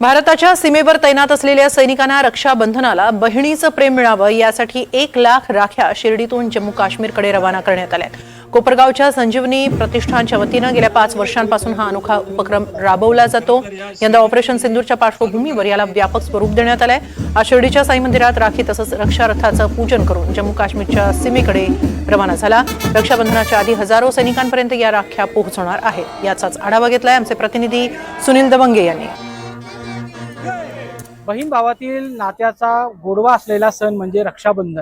भारताच्या सीमेवर तैनात असलेल्या सैनिकांना रक्षाबंधनाला बहिणीचं प्रेम मिळावं यासाठी 1 लाख राख्या शिर्डीतून जम्मू काश्मीरकडे रवाना करण्यात आल्या। कोपरगावच्या संजीवनी प्रतिष्ठानच्या वतीनं गेल्या 5 वर्षांपासून हा अनोखा उपक्रम राबवला जातो। यंदा ऑपरेशन सिंदूरच्या पार्श्वभूमीवर याला व्यापक स्वरूप देण्यात आलंय। आज शिर्डीच्या साई मंदिरात राखी तसंच रक्षारथाचं पूजन करून जम्मू काश्मीरच्या सीमेकडे रवाना झाला। रक्षाबंधनाच्या आधी हजारो सैनिकांपर्यंत या राख्या पोहोचणार आहेत। याचाच आढावा घेतलाय आमचे प्रतिनिधी सुनील दवंगे यांनी। बहीण भावातील नात्याचा गोडवा असलेला सण म्हणजे रक्षाबंधन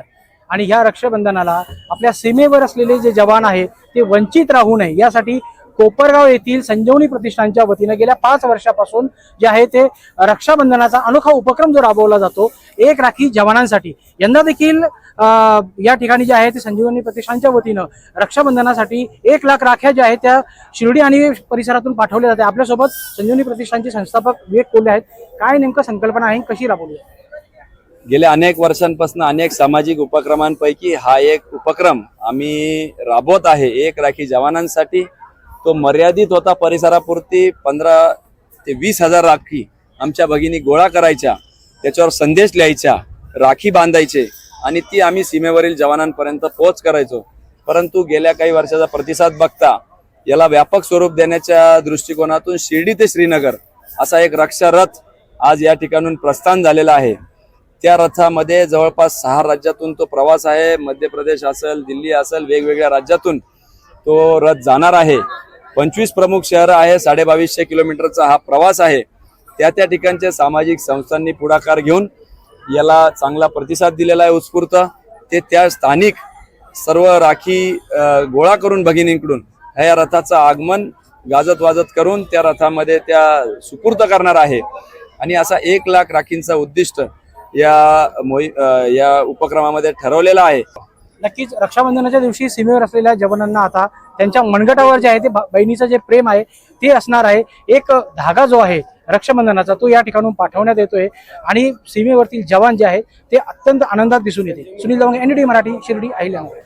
आणि ह्या रक्षाबंधनाला आपल्या सीमेवर असलेले जे जवान आहेत ते वंचित राहू नये यासाठी कोपरगाव येथील संजीवनी प्रतिष्ठानच्या वतीने गेल्या 5 वर्षापासून जे आहे ते रक्षाबंधनाचा अनोखा उपक्रम जो राबवला जातो, 1 राखी जवानांसाठी। यंदा देखील या ठिकाणी जे आहे ते संजीवनी प्रतिष्ठानच्या वतीनं रक्षाबंधनासाठी 1 लाख राख्या ज्या आहेत त्या शिर्डी आणि परिसरातून पाठवल्या जाते। आपल्यासोबत संजीवनी प्रतिष्ठानचे संस्थापक विवेक कोल्हे आहेत। काय नेमकं संकल्पना आहे, कशी राबवली? गेल्या अनेक वर्षांपासून अनेक सामाजिक उपक्रमांपैकी हा एक उपक्रम आम्ही राबवत आहे। 1 राखी जवानांसाठी तो मर्यादित होता, परिसरापुरती 15 ते 20 हजार राखी आमच्या भगिनी गोळा करायच्या, त्याच्यावर संदेश लिहायच्या, राखी बांधायचे आणि ती आम्ही सीमेवरील जवानांपर्यंत पोहोच करायचो। परंतु गेल्या काही वर्षाचा प्रतिसाद बघता याला व्यापक स्वरूप देण्याच्या दृष्टिकोनातून शिर्डी ते श्रीनगर असा एक रक्षारथ आज या ठिकाणून प्रस्थान झालेला आहे। त्या रथामध्ये जवळपास 6 राज्यातून तो प्रवास आहे। मध्य प्रदेश असेल, दिल्ली असेल, वेगवेगळ्या राज्यातून तो रथ जाणार आहे। 25 प्रमुख शहर आहे, 2250 किलोमीटरचा हा प्रवास आहे। त्या ठिकाणच्या सामाजिक संस्थांनी पुढाकार घेऊन याला चांगला प्रतिसाद दिलेला आहे उत्स्फूर्त। ते त्या स्थानिक सर्व राखी गोळा करून भगिनींकडून ह्या रथाचं आगमन गाजत वाजत करून त्या रथामध्ये त्या सुपूर्द करणार आहे। आणि असा 1 लाख राखींचा उद्दिष्ट या उपक्रमामध्ये ठरवलेला आहे। नक्कीच रक्षाबंधनाच्या दिवशी सीमेवर असलेल्या जवानांना आता त्यांच्या मनगटावर जे आहे ते बहिणीचं जे प्रेम आहे ते असणार आहे। एक धागा जो आहे रक्षाबंधनाचा तो या ठिकाणून पाठवण्यात येतोय आणि सीमेवरतील जवान जे आहे ते अत्यंत आनंदात दिसून येते। सुनील दवंगे, NDTV मराठी, शिर्डी, अहिल्यानगर।